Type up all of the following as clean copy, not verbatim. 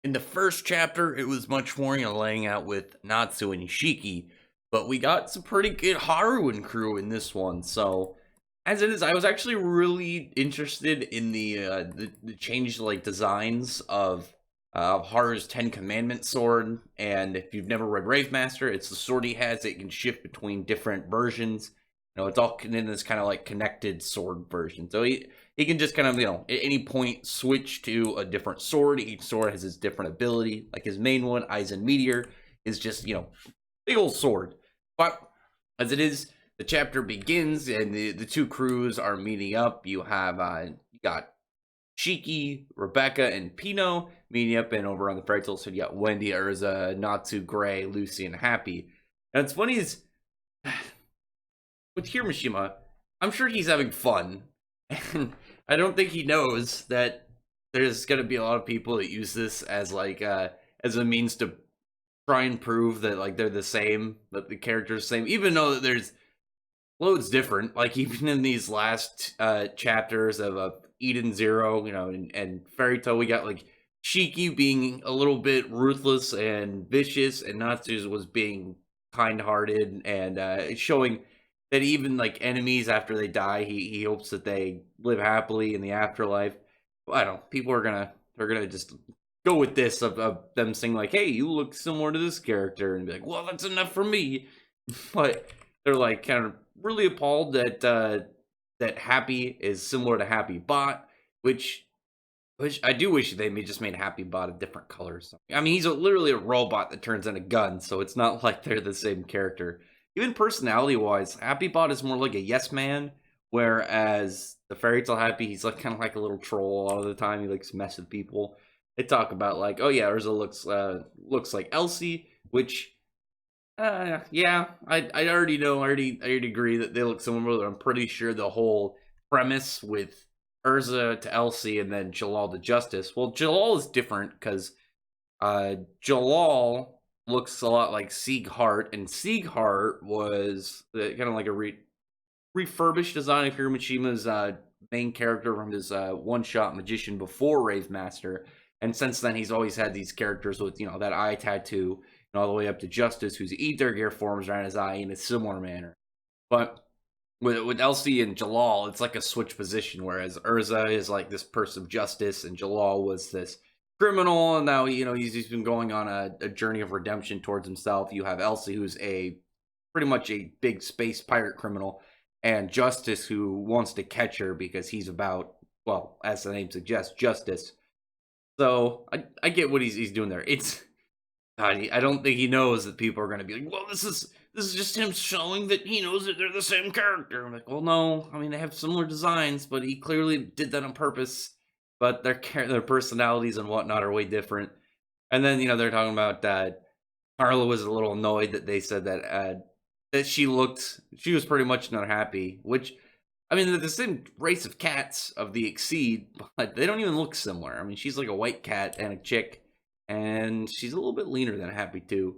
In the first chapter, it was much more, laying out with Natsu and Ishiki, but we got some pretty good Haru and crew in this one. So, as it is, I was actually really interested in the changed designs of Haru's Ten Commandments sword. And if you've never read Rave Master, it's the sword he has. It can shift between different versions. It's all in this kind of like connected sword version. So he can just kind of, at any point switch to a different sword. Each sword has its different ability. Like his main one, Aizen Meteor, is just, big old sword. But as it is, the chapter begins and the two crews are meeting up. You have, you got Shiki, Rebecca, and Pino meeting up, and over on the Fairy Tail, so you got Wendy, Urza, Natsu, Gray, Lucy, and Happy. And what's funny is, with Hiroshima, I'm sure he's having fun. And I don't think he knows that there's going to be a lot of people that use this as as a means to try and prove that they're the same, that the character's the same, even though there's loads different. Like even in these last chapters of Eden Zero, and Fairy Tail, we got Shiki being a little bit ruthless and vicious, and Natsu's was being kind-hearted and showing that even enemies after they die, he hopes that they live happily in the afterlife. Well, I don't know, people are gonna just go with this of them saying hey, you look similar to this character, and be like, well, that's enough for me. But they're kind of really appalled that that Happy is similar to Happy Bot, which I do wish they just made Happy Bot a different color. So, I mean, he's literally a robot that turns into guns, so it's not like they're the same character. Even personality-wise, Happy Bot is more like a yes man, whereas the Fairy Tail Happy, he's kind of like a little troll a lot of the time. He likes to mess with people. They talk about oh yeah, Urza looks like Elsie, which yeah, I already know, I already agree that they look similar. I'm pretty sure the whole premise with Urza to Elsie and then Jalal to Justice. Well, Jalal is different because Jalal looks a lot like Sieghart, and Sieghart was kind of like a refurbished design of Hiromishima's main character from his one-shot Magician before Rave Master. And since then, he's always had these characters with, that eye tattoo, and all the way up to Justice, whose ether gear forms around his eye in a similar manner. But with Elsie and Jalal, it's like a switch position, whereas Urza is like this person of justice, and Jalal was this criminal, and now he's been going on a journey of redemption towards himself. You have Elsie, who's pretty much a big space pirate criminal, and Justice, who wants to catch her because he's about, well, as the name suggests, justice. So I get what he's doing there. It's I don't think he knows that people are going to be like, well, this is just him showing that he knows that they're the same character. I'm like, well, no, I mean, they have similar designs, but he clearly did that on purpose. But their personalities and whatnot are way different. And then they're talking about that Carla was a little annoyed that they said that she was pretty much not happy. Which, I mean, they're the same race of cats of the Exceed, but they don't even look similar. I mean, she's like a white cat and a chick, and she's a little bit leaner than Happy too.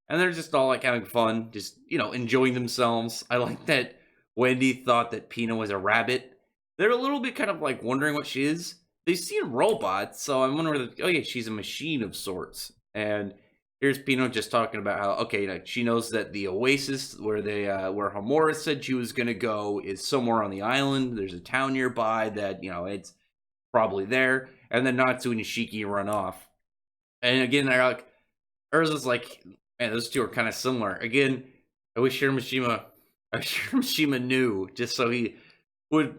And they're just all having fun, just enjoying themselves. I like that Wendy thought that Pina was a rabbit. They're a little bit kind of wondering what she is. They've seen robots, so I'm wondering, oh yeah, she's a machine of sorts. And here's Pino just talking about how, okay, she knows that the Oasis, where where Homura said she was gonna go, is somewhere on the island. There's a town nearby that it's probably there. And then Natsu and Ishiki run off. And again, they're Urza's man, those two are kind of similar. Again, I wish Hiroshima knew, just so he would.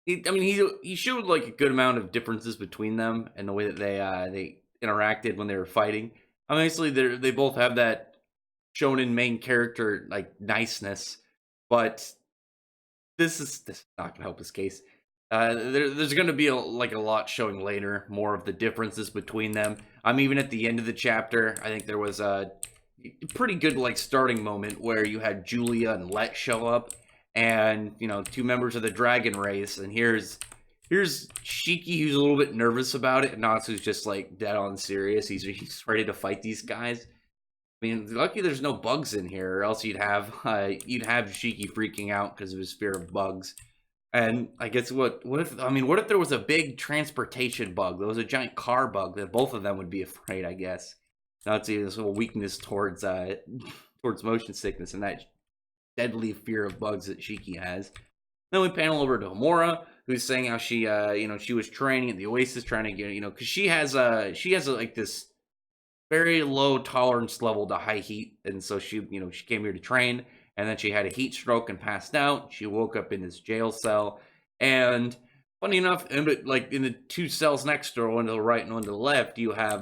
He showed a good amount of differences between them and the way that they interacted when they were fighting. Obviously, they both have that shonen main character niceness, but this is not gonna help his case. There's gonna be a lot showing later, more of the differences between them. Even at the end of the chapter, I think there was a pretty good starting moment where you had Julia and Let show up, and two members of the dragon race, and here's Shiki, who's a little bit nervous about it, and Natsu's just dead on serious. He's ready to fight these guys. I mean, lucky there's no bugs in here, or else you'd have Shiki freaking out because of his fear of bugs. And I guess what if I mean what if there was a big transportation bug? There was a giant car bug that both of them would be afraid, I guess. That's this little weakness towards towards motion sickness and that deadly fear of bugs that Shiki has. Then we panel over to Homura, who's saying how she she was training at the Oasis trying to get, because she has like this very low tolerance level to high heat, and so she came here to train, and then she had a heat stroke and passed out. She woke up in this jail cell, and funny enough, like in the two cells next to her, one to the right and one to the left, you have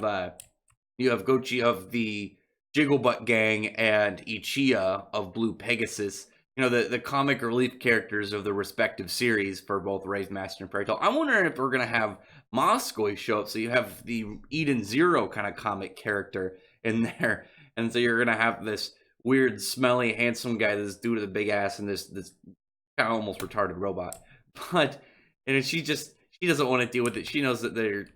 Gochi of the Jigglebutt Gang and Ichiya of Blue Pegasus. The comic relief characters of the respective series for both Rave Master and Fairy Tail. I'm wondering if we're gonna have Moskoy show up, so you have the Eden Zero kind of comic character in there, and so you're gonna have this weird, smelly, handsome guy, this dude with a big ass, and this kind of almost retarded robot. But she doesn't want to deal with it. She knows that they're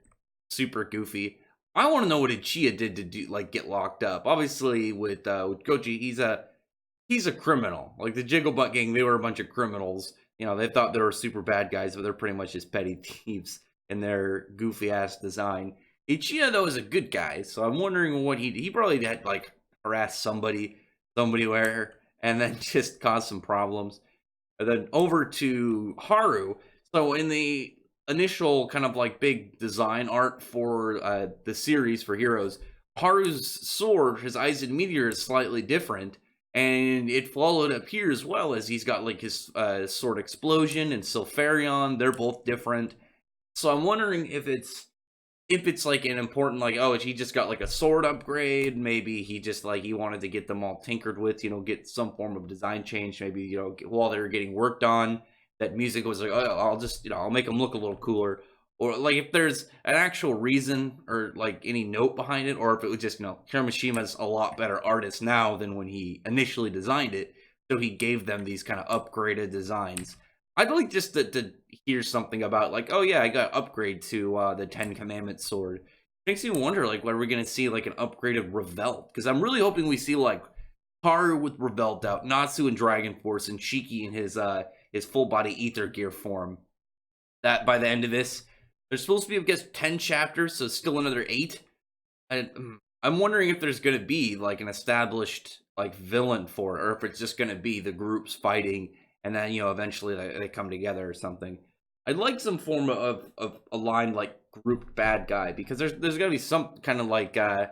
super goofy. I want to know what Ichiya did to do like get locked up. Obviously, with Gochi, he's a criminal. Like the Jigglebutt Gang, they were a bunch of criminals. They thought they were super bad guys, but they're pretty much just petty thieves in their goofy ass design. Ichiya though is a good guy, so I'm wondering what he probably had like harass somebody where, and then just cause some problems. And then over to Haru. So in the initial kind of like big design art for the series for Heroes, Haru's sword, his Aizen Meteor, is slightly different, and it followed up here as well, as he's got like his sword Explosion and Sylpharion. They're both different. So I'm wondering if it's like an important, like, oh, he just got like a sword upgrade. Maybe he just like he wanted to get them all tinkered with, get some form of design change. Maybe while they were getting worked on, that music was like, oh, I'll make them look a little cooler. Or like if there's an actual reason or like any note behind it, or if it was just Kiramashima's a lot better artist now than when he initially designed it, so he gave them these kind of upgraded designs. I'd like just to hear something about like, oh yeah, I got upgrade to the Ten Commandments sword. Makes me wonder, like, what are we gonna see, like an upgraded Revolt? Because I'm really hoping we see like Haru with Revolt out, Natsu in Dragon Force, and Shiki in his full body Ether Gear form. That by the end of this, there's supposed to be, I guess, 10 chapters, so still another 8. I'm wondering if there's gonna be like an established like villain for it, or if it's just gonna be the groups fighting, and then eventually they come together or something. I'd like some form of aligned like grouped bad guy, because there's gonna be some kind of like there's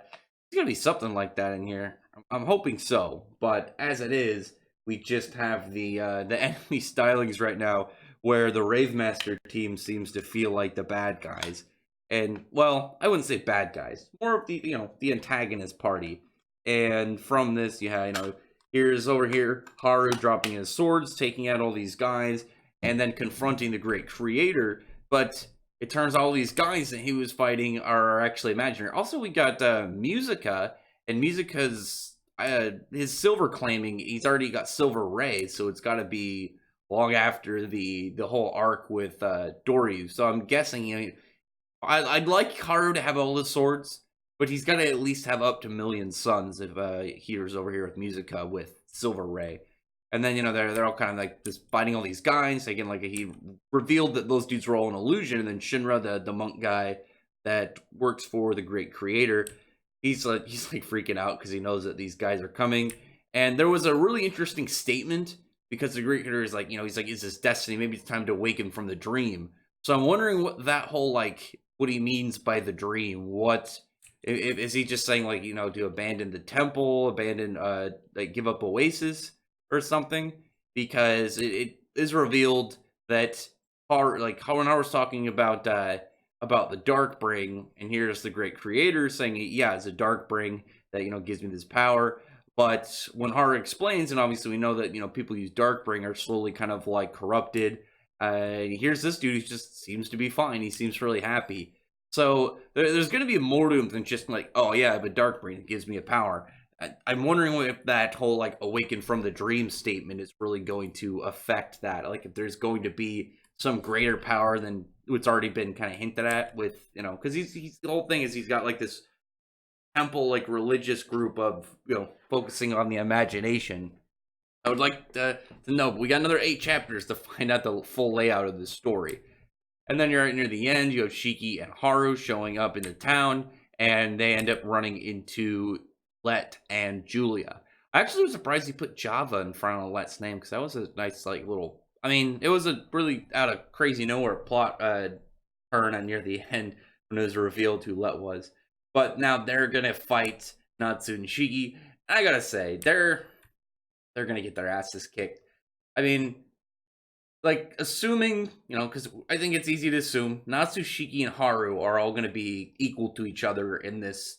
gonna be something like that in here. I'm hoping so, but as it is, we just have the enemy stylings right now, where the Rave Master team seems to feel like the bad guys, and well, I wouldn't say bad guys, more of the antagonist party. And from this, here's over here Haru dropping his swords, taking out all these guys, and then confronting the Great Creator. But it turns out all these guys that he was fighting are actually imaginary. Also, we got Musica, and Musica's his silver claiming, he's already got Silver Ray, so it's got to be long after the whole arc with Doryu. So I'm guessing, I'd like Haru to have all the swords, but he's got to at least have up to Million Suns if here's over here with Musica with Silver Ray. And then, they're all kind of like just fighting all these guys. Again, like he revealed that those dudes were all an illusion. And then Shinra, the monk guy that works for the Great Creator, he's like freaking out because he knows that these guys are coming. And there was a really interesting statement, because the Great Creator is like, he's like, is this destiny? Maybe it's time to awaken from the dream. So I'm wondering what that whole, like, what he means by the dream. What is he just saying, like, to abandon the temple, like give up Oasis or something? Because it is revealed that when I was talking about the Darkbring, and here's the Great Creator saying, yeah, it's a Darkbring that gives me this power. But when Haru explains, and obviously we know that people use Darkbring are slowly kind of like corrupted. Here's this dude who just seems to be fine. He seems really happy. So there's going to be more to him than just like, oh yeah, I have a Darkbring that gives me a power. I'm wondering if that whole like awaken from the dream statement is really going to affect that. Like if there's going to be some greater power than what's already been kind of hinted at with, because he's the whole thing is he's got like this temple like religious group of focusing on the imagination. I would like to know. We got another 8 chapters to find out the full layout of the story. And then you're right near the end. You have Shiki and Haru showing up in the town, and they end up running into Let and Julia. I actually was surprised he put Java in front of Let's name, because that was a nice, like, little. I mean, it was a really out of crazy nowhere plot turn near the end when it was revealed who Let was. But now they're gonna fight Natsu and Shiki. I gotta say, they're gonna get their asses kicked. I mean, like, assuming, because I think it's easy to assume Natsu, Shiki, and Haru are all gonna be equal to each other in this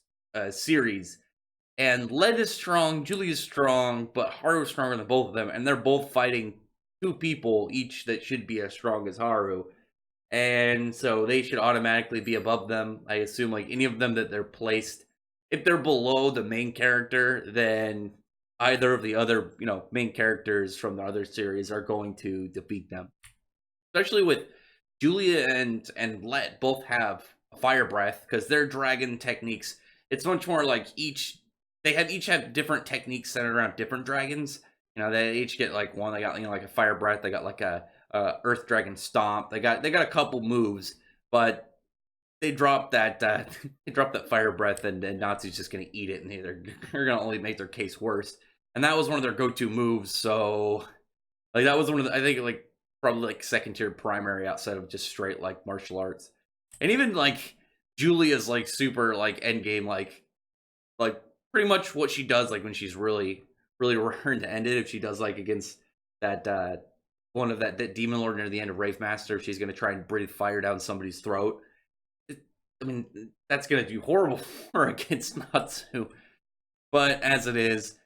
series. And Led is strong, Julie is strong, but Haru is stronger than both of them, and they're both fighting 2 people each that should be as strong as Haru. And so they should automatically be above them. I assume, like, any of them that they're placed, if they're below the main character, then either of the other, main characters from the other series are going to defeat them. Especially with Julia and Let both have fire breath, because their dragon techniques, it's much more like each have different techniques centered around different dragons. They each get like one. They got like a fire breath. They got like a earth dragon stomp. They got a couple moves, but they dropped that fire breath, and Natsu's just gonna eat it, and they're gonna only make their case worse. And that was one of their go-to moves. So like that was one of the, I think, like, probably like second tier primary outside of just straight like martial arts. And even like Julia's like super like end game, like pretty much what she does, like when she's really raring to end it, if she does like against that one of that demon lord near the end of Rave Master, if she's gonna try and breathe fire down somebody's throat. I mean, that's gonna do horrible for her against Natsu. But as it is,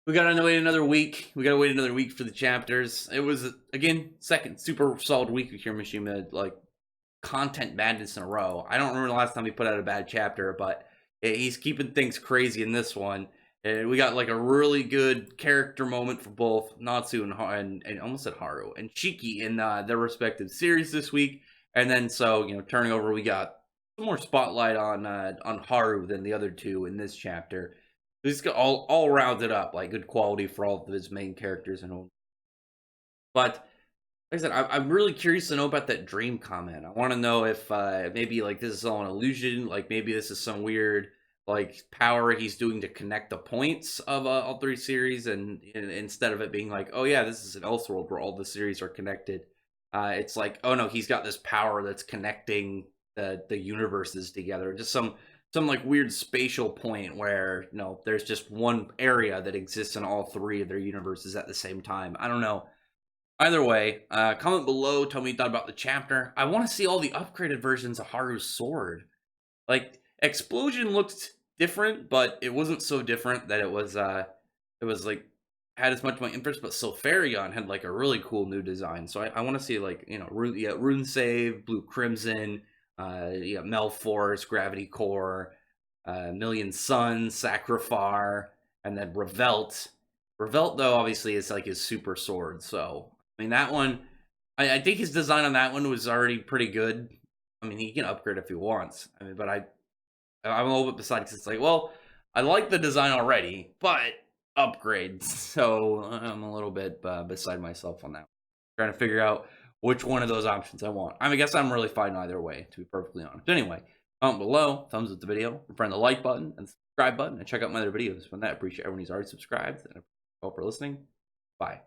we gotta wait another week. We gotta wait another week for the chapters. It was, again, second super solid week of Kirishima, like, content madness in a row. I don't remember the last time he put out a bad chapter, but he's keeping things crazy in this one. And we got like a really good character moment for both Natsu and almost said Haru and Shiki in their respective series this week. And then turning over, we got some more spotlight on Haru than the other two in this chapter. He's got all rounded up, like good quality for all of his main characters and all. But like I said, I'm really curious to know about that dream comment. I want to know if maybe like this is all an illusion, like maybe this is some weird like power he's doing to connect the points of all 3 series, and instead of it being like, oh yeah, this is an Elseworld where all the series are connected, it's like, oh no, he's got this power that's connecting the universes together. Just some like weird spatial point where there's just one area that exists in all 3 of their universes at the same time. I don't know. Either way, comment below, tell me what you thought about the chapter. I want to see all the upgraded versions of Haru's sword. Like, Explosion looked different, but it wasn't so different that it was like had as much of my interest. But Sulfurion had like a really cool new design, so I want to see like Rune Save, Blue Crimson, Melforce, Gravity Core, Million Suns, Sacrifar, and then Revolt. Revolt though obviously is like his super sword, so I mean that one. I think his design on that one was already pretty good. I mean, he can upgrade if he wants. I mean, but I'm a little bit beside, because it's like, well, I like the design already, but upgrade. So I'm a little bit beside myself on that. Trying to figure out which one of those options I want. I guess I'm really fine either way, to be perfectly honest. Anyway, comment below, thumbs up the video, friend the like button and subscribe button, and check out my other videos. From that, I appreciate everyone who's already subscribed, and I hope for listening. Bye.